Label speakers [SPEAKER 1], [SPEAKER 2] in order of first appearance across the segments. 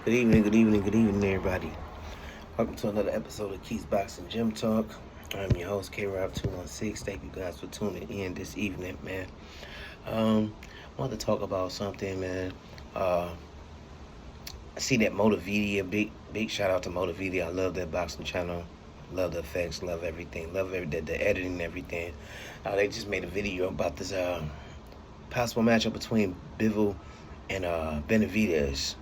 [SPEAKER 1] Good evening, everybody. Welcome to another episode of Keys Boxing Gym Talk. I'm your host, K-Rob216. Thank you guys for tuning in this evening, man. I want to talk about something, man. I see that Motivedia, big shout out to Motivedia. I love that boxing channel. Love the effects, love everything, the editing and everything. They just made a video about this possible matchup between Bivol and Benavidez.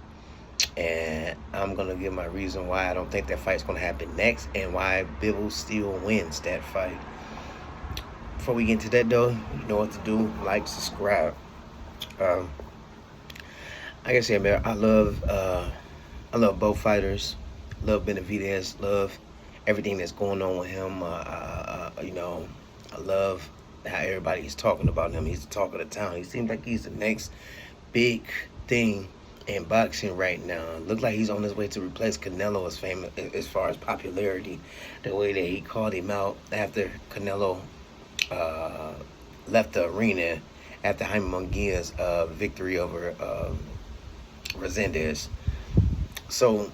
[SPEAKER 1] And I'm going to give my reason why I don't think that fight's going to happen next and why Bivol still wins that fight. Before we get into that, though, you know what to do. Like, subscribe. Like I said, man, I love both fighters. Love Benavidez. Love everything that's going on with him. I love how everybody is talking about him. He's the talk of the town. He seems like he's the next big thing in boxing right now. Look like he's on his way to replace Canelo as famous as far as popularity. The way that he called him out after Canelo left the arena after Jaime Munguia's victory over Resendez. So,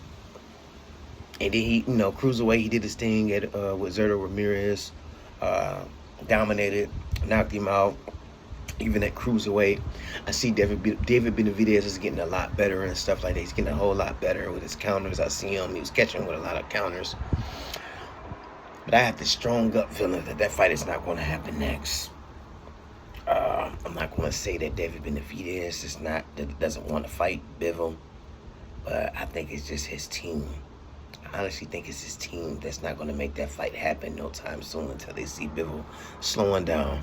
[SPEAKER 1] and then he, cruiserweight, he did his thing at with Zerto Ramirez, dominated, knocked him out. Even at cruiserweight, I see David Benavidez is getting a lot better and stuff like that. He's getting a whole lot better with his counters. I see him. He was catching with a lot of counters. But I have this strong gut feeling that fight is not going to happen next. I'm not going to say that David Benavidez doesn't want to fight Bivol, but I think it's just his team. I honestly think it's his team that's not going to make that fight happen no time soon until they see Bivol slowing down.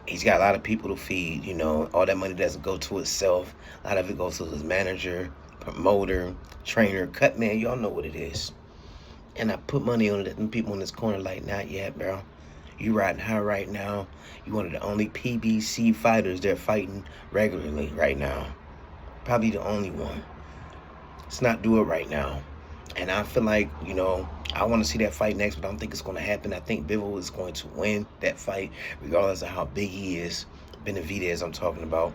[SPEAKER 1] He's got a lot of people to feed, all that money doesn't go to himself. A lot of it goes to his manager, promoter, trainer, cut man. Y'all know what it is. And I put money on it. And people in this corner like, not yet, bro. You riding high right now. You one of the only PBC fighters they're fighting regularly right now. Probably the only one. Let's not do it right now. And I feel like, I want to see that fight next, but I don't think it's going to happen. I think Bivol is going to win that fight, regardless of how big he is. Benavidez, I'm talking about.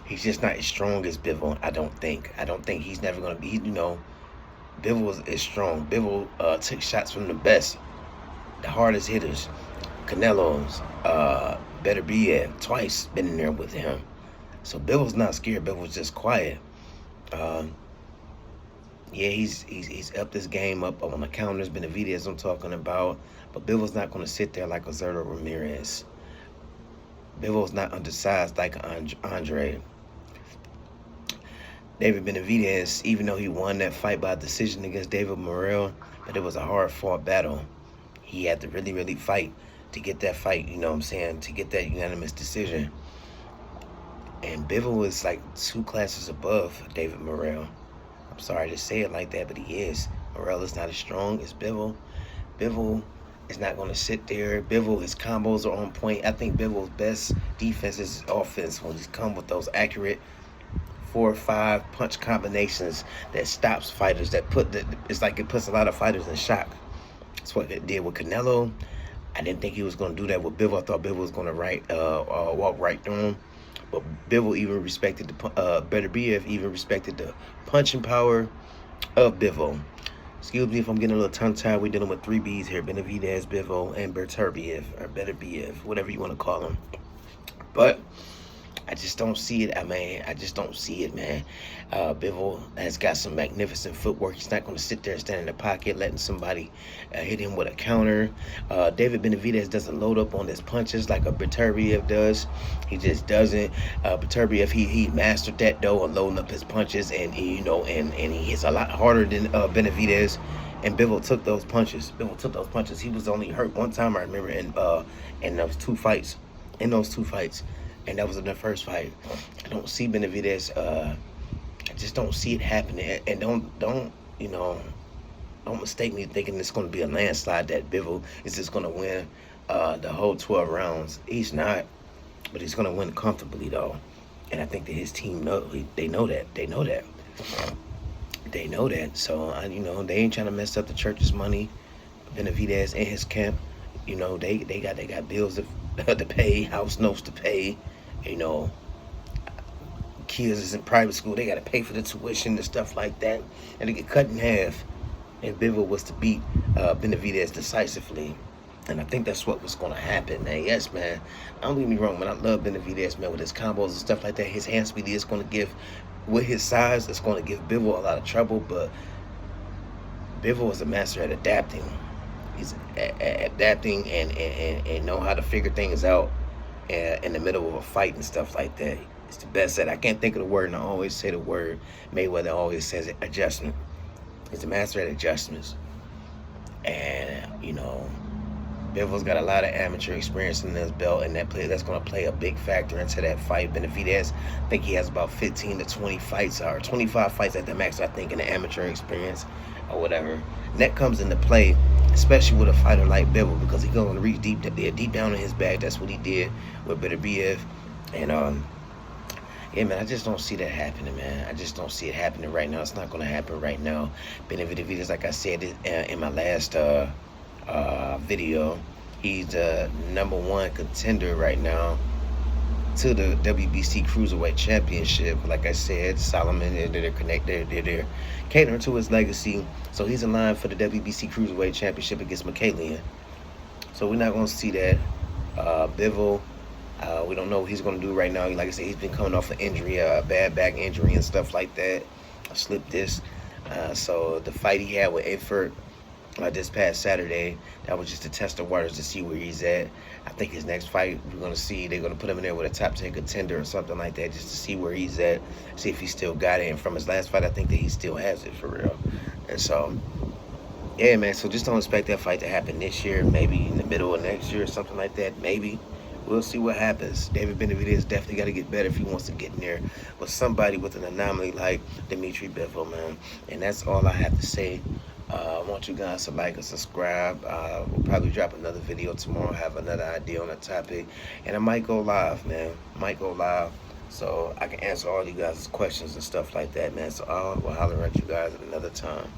[SPEAKER 1] He's just not as strong as Bivol, I don't think. I don't think he's never going to be, Bivol is strong. Bivol took shots from the best, the hardest hitters. Canelo's, Benavidez, twice been in there with him. So Bivol's not scared. Bivol's just quiet. Yeah, he's upped his game up on the counters. Benavidez I'm talking about. But Bivol's not going to sit there like a Zerto Ramirez. Bivol's not undersized like Andre. David Benavidez, even though he won that fight by decision against David Morrell, but it was a hard-fought battle. He had to really, really fight to get that fight, to get that unanimous decision. And Bivol is like 2 classes above David Morrell. I'm sorry to say it like that, but he is. Morrell is not as strong as Bivol. Bivol is not going to sit there. Bivol, his combos are on point. I think Bivol's best defense is his offense when he's come with those accurate 4 or 5 punch combinations that stops fighters. It's like it puts a lot of fighters in shock. That's what it did with Canelo. I didn't think he was going to do that with Bivol. I thought Bivol was going to walk right through him. But Bivol even respected Benavidez even respected the punching power of Bivol. Excuse me if I'm getting a little tongue-tied. We're dealing with 3 Bs here. Benavidez, Bivol, and Beterbiev, whatever you want to call him. But I just don't see it. I just don't see it, man. Bivol has got some magnificent footwork. He's not going to sit there and stand in the pocket letting somebody hit him with a counter. David Benavidez doesn't load up on his punches like a Beterbiev does. He just doesn't. Beterbiev, he mastered that, though, of loading up his punches, and he hits a lot harder than Benavidez. And Bivol took those punches. He was only hurt one time, I remember, in those 2 fights. And that was in the first fight. I don't see Benavidez. I just don't see it happening. And don't mistake me thinking it's going to be a landslide that Bivol is just going to win the whole 12 rounds. He's not, but he's going to win comfortably though. And I think that his team they know that. So they ain't trying to mess up the church's money. Benavidez and his camp, they got bills to pay, house notes to pay. kids is in private school. They got to pay for the tuition and stuff like that. And they get cut in half. And Bivol was to beat Benavidez decisively. And I think that's what was going to happen, man. Yes, man. Don't get me wrong, man. I love Benavidez, man, with his combos and stuff like that. His hand speed is going to give, with his size, it's going to give Bivol a lot of trouble. But Bivol is a master at adapting. He's adapting and know how to figure things out in the middle of a fight and stuff like that. It's the best at. I can't think of the word, and I always say the word. Mayweather always says it, adjustment. He's a master at adjustments. And, you know, Bivol's got a lot of amateur experience in his belt, and that's going to play a big factor into that fight. Benavidez, I think he has about 15 to 20 fights, or 25 fights at the max, I think, in the amateur experience or whatever. And that comes into play, especially with a fighter like Bivol, because he's going to reach deep down in his bag. That's what he did with Benavidez. And, yeah, man, I just don't see that happening, man. I just don't see it happening right now. It's not going to happen right now. Benavidez, like I said in my last video, he's the #1 contender right now to the WBC Cruiserweight Championship. Like I said, Solomon, they're connected. They're catering to his legacy. So he's in line for the WBC Cruiserweight Championship against McKalian. So we're not going to see that. Bivol, we don't know what he's going to do right now. Like I said, he's been coming off an injury, a bad back injury and stuff like that, a slip disc. So the fight he had with Effort this past Saturday, that was just to test the waters to see where he's at. I think his next fight, we're going to see, they're going to put him in there with a top 10 contender or something like that, just to see where he's at, see if he still got it. And from his last fight, I think that he still has it for real. And so, yeah, man, so just don't expect that fight to happen this year, maybe in the middle of next year or something like that, maybe. We'll see what happens. David Benavidez definitely got to get better if he wants to get in there with somebody with an anomaly like Dimitri Bivol, man. And that's all I have to say. I want you guys to like and subscribe. We'll probably drop another video tomorrow, have another idea on a topic. And I might go live, man. Might go live so I can answer all you guys' questions and stuff like that, man. So I will holler at you guys at another time.